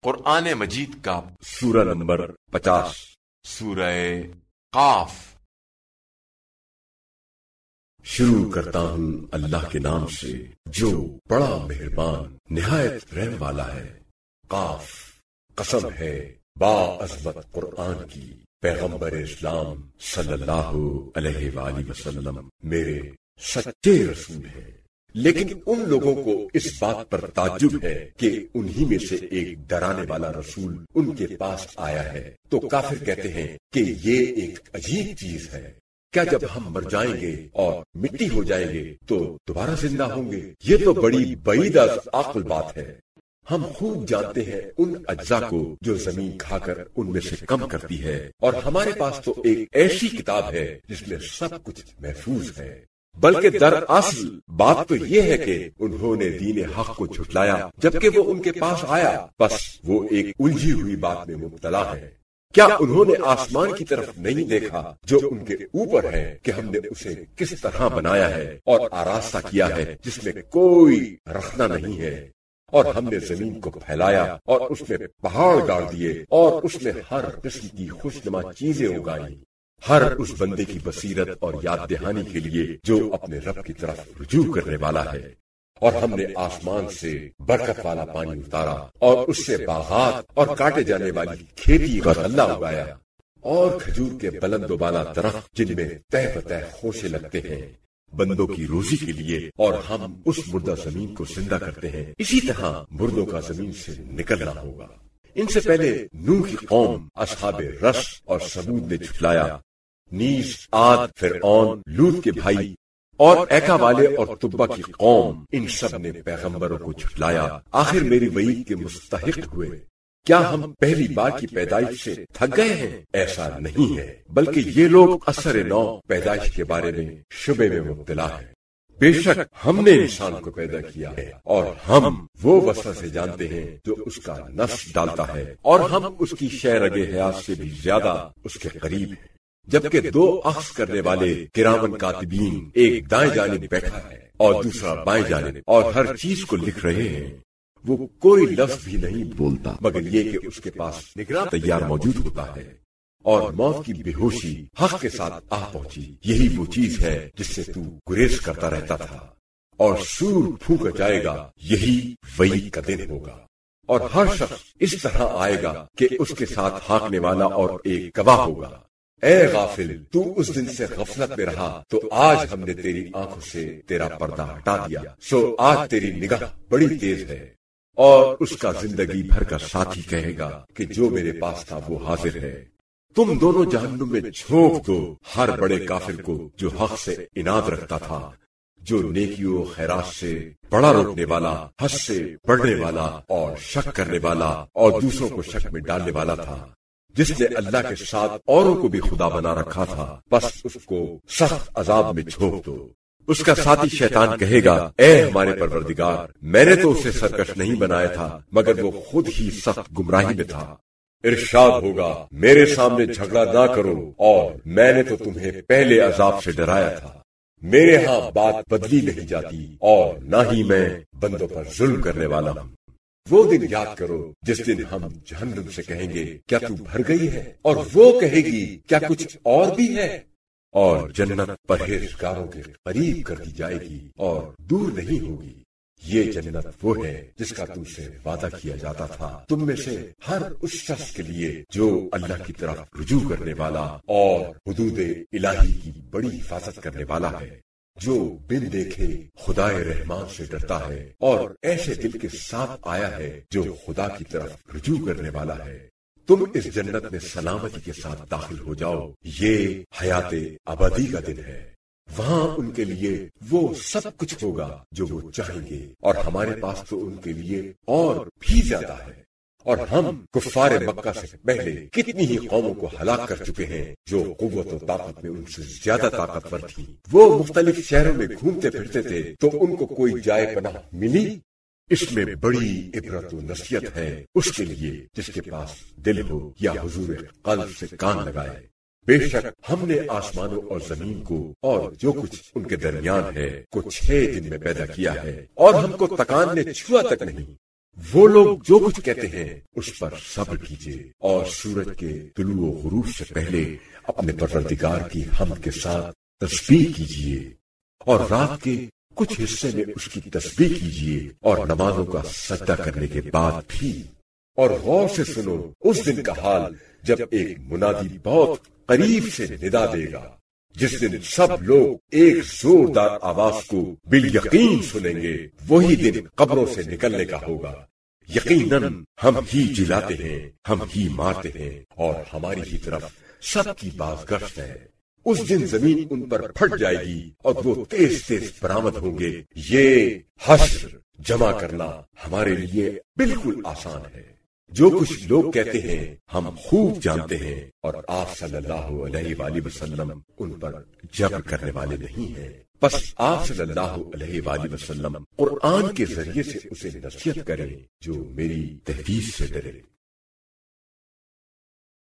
قرآن مجید کا سورہ نمبر 50 سورہ قاف۔ شروع کرتا ہوں اللہ کے نام سے جو بڑا مہربان نہایت رحم والا ہے۔ قاف، قسم ہے با عظمت قرآن کی، پیغمبر اسلام صلی اللہ علیہ وآلہ وسلم میرے سچے رسول ہیں۔ لیکن ان لوگوں کو اس بات پر تعجب ہے کہ انہی میں سے ایک ڈرانے والا رسول ان کے پاس آیا ہے، تو کافر کہتے ہیں کہ یہ ایک عجیب چیز ہے، کیا جب ہم مر جائیں گے اور مٹی ہو جائیں گے تو دوبارہ زندہ ہوں گے؟ یہ تو بڑی بعید از عقل بات ہے۔ ہم خوب جانتے ہیں ان اجزاء کو جو زمین کھا کر ان میں سے کم کرتی ہے، اور ہمارے پاس تو ایک ایسی کتاب ہے جس میں سب کچھ محفوظ ہے۔ بلکہ دراصل بات تو یہ ہے کہ انہوں نے دین حق کو جھٹلایا جبکہ وہ ان کے پاس آیا، بس وہ ایک الجھی ہوئی بات میں مبتلا ہے۔ کیا انہوں نے آسمان کی طرف نہیں دیکھا جو ان کے اوپر ہے کہ ہم نے اسے کس طرح بنایا ہے اور آراستہ کیا ہے جس میں کوئی رخنا نہیں ہے، اور ہم نے زمین کو پھیلایا اور اس میں پہاڑ گاڑ دیے اور اس میں ہر قسم کی خوشنما چیزیں اگائیں، ہر اس بندے کی بصیرت اور یاد دہانی کے لیے جو اپنے رب کی طرف رجوع کرنے والا ہے۔ اور ہم نے آسمان سے برکت والا پانی اتارا اور اس سے باغات اور کاٹے جانے والی کھیتی کا غلہ اگایا، اور کھجور کے بلند و بالا درخت جن میں تہ بتہ خوشے لگتے ہیں بندوں کی روزی کے لیے، اور ہم اس مردہ زمین کو زندہ کرتے ہیں، اسی طرح مردوں کا زمین سے نکلنا ہوگا۔ ان سے پہلے نوح کی قوم اصحاب رس اور ثمود نے جھٹلایا، نیز عاد، فرعون، لوط کے بھائی اور ایکا والے اور تبا کی قوم، ان سب نے پیغمبروں کو جھٹلایا، آخر میری وعید کے مستحق ہوئے۔ کیا ہم پہلی بار کی پیدائش سے تھک گئے ہیں؟ ایسا نہیں ہے، بلکہ یہ لوگ اثر نو پیدائش کے بارے میں شبے میں مبتلا ہیں۔ بے شک ہم نے انسان کو پیدا کیا ہے، اور ہم وہ وسوسے جانتے ہیں جو اس کا نفس ڈالتا ہے، اور ہم اس کی شے رگ حیات سے بھی زیادہ اس کے قریب ہیں۔ جبکہ دو اخذ کرنے والے کرامن کاتبین، ایک دائیں جانب بیٹھا ہے اور دوسرا بائیں جانب، اور ہر چیز کو لکھ رہے ہیں، وہ کوئی لفظ بھی نہیں بولتا مگر یہ کہ اس کے پاس نگراں تیار موجود ہوتا ہے۔ اور موت کی بے ہوشی حق کے ساتھ آ پہنچی، یہی وہ چیز ہے جس سے تو گریز کرتا رہتا تھا، اور سور پھونکا جائے گا، یہی وعید کا دن ہوگا، اور ہر شخص اس طرح آئے گا کہ اس کے ساتھ ہانکنے والا اور ایک گواہ ہوگا۔ اے غافل، تو اس دن سے غفلت میں رہا تو آج ہم نے تیری آنکھوں سے تیرا پردہ ہٹا دیا، سو آج تیری نگاہ بڑی تیز ہے۔ اور اس کا زندگی بھر کا ساتھی کہے گا کہ جو میرے پاس تھا وہ حاضر ہے۔ تم دونوں جہنم میں جھونک دو ہر بڑے کافر کو جو حق سے اناد رکھتا تھا، جو نیکیوں خیرات سے بڑا روکنے والا، حد سے بڑھنے والا اور شک کرنے والا اور دوسروں کو شک میں ڈالنے والا تھا، جس نے اللہ کے ساتھ اوروں کو بھی خدا بنا رکھا تھا، بس اس کو سخت عذاب میں جھونک دو۔ اس کا ساتھی شیطان کہے گا، اے ہمارے پروردگار، میں نے تو اسے سرکش نہیں بنایا تھا مگر وہ خود ہی سخت گمراہی میں تھا۔ ارشاد ہوگا، میرے سامنے جھگڑا نہ کرو، اور میں نے تو تمہیں پہلے عذاب سے ڈرایا تھا۔ میرے ہاں بات بدلی نہیں جاتی، اور نہ ہی میں بندوں پر ظلم کرنے والا ہوں۔ وہ دن یاد کرو جس دن ہم جہنم سے کہیں گے، کیا تو بھر گئی ہے؟ اور وہ کہے گی، کیا کچھ اور بھی ہے؟ اور جنت پرہیزگاروں کے قریب کر دی جائے گی اور دور نہیں ہوگی۔ یہ جنت وہ ہے جس کا تم سے وعدہ کیا جاتا تھا، تم میں سے ہر اس شخص کے لیے جو اللہ کی طرف رجوع کرنے والا اور حدود الہی کی بڑی حفاظت کرنے والا ہے، جو بن دیکھے خدائے رحمان سے ڈرتا ہے اور ایسے دل کے ساتھ آیا ہے جو خدا کی طرف رجوع کرنے والا ہے۔ تم اس جنت میں سلامتی کے ساتھ داخل ہو جاؤ، یہ حیات ابدی کا دن ہے، وہاں ان کے لیے وہ سب کچھ ہوگا جو وہ چاہیں گے، اور ہمارے پاس تو ان کے لیے اور بھی زیادہ ہے۔ اور ہم کفار مکہ سے پہلے کتنی ہی قوموں کو ہلاک کر چکے ہیں جو قوت و طاقت میں ان سے زیادہ طاقتور تھی، وہ مختلف شہروں میں گھومتے پھرتے تھے تو ان کو کوئی جائے پناہ ملی؟ اس میں بڑی عبرت و نصیحت ہے اس کے لیے جس کے پاس دل ہو یا حضور قلب سے کان لگائے۔ بے شک ہم نے آسمانوں اور زمین کو اور جو کچھ ان کے درمیان ہے کو 6 دن میں پیدا کیا ہے، اور ہم کو تکان نے چھوا تک نہیں۔ وہ لوگ جو کچھ کہتے ہیں اس پر صبر کیجیے اور سورج کے طلوع و غروب سے پہلے اپنے پروردگار کی حمد کے ساتھ تسبیح کیجیے اور رات کے کچھ حصے میں اس کی تسبیح کیجیے اور نمازوں کا سجدہ کرنے کے بعد بھی، اور غور سے سنو اس دن کا حال جب ایک منادی بہت قریب سے ندا دے گا، جس دن سب لوگ ایک زوردار آواز کو بالیقین سنیں گے، وہی دن قبروں سے نکلنے کا ہوگا۔ یقیناً ہم ہی جلاتے ہیں، ہم ہی مارتے ہیں اور ہماری ہی طرف سب کی بازگشت ہے۔ اس دن زمین ان پر پھٹ جائے گی اور وہ تیز تیز برآمد ہوں گے۔ یہ حشر جمع کرنا ہمارے لیے بالکل آسان ہے۔ جو کچھ لوگ کہتے ہیں ہم خوب جانتے ہیں، اور آپ صلی اللہ علیہ وآلہ وسلم ان پر جبر کرنے والے نہیں ہیں۔ بس آپ صلی اللہ علیہ وآلہ وسلم قرآن کے ذریعے سے اسے نصیحت کریں جو میری تحدید سے ڈرے۔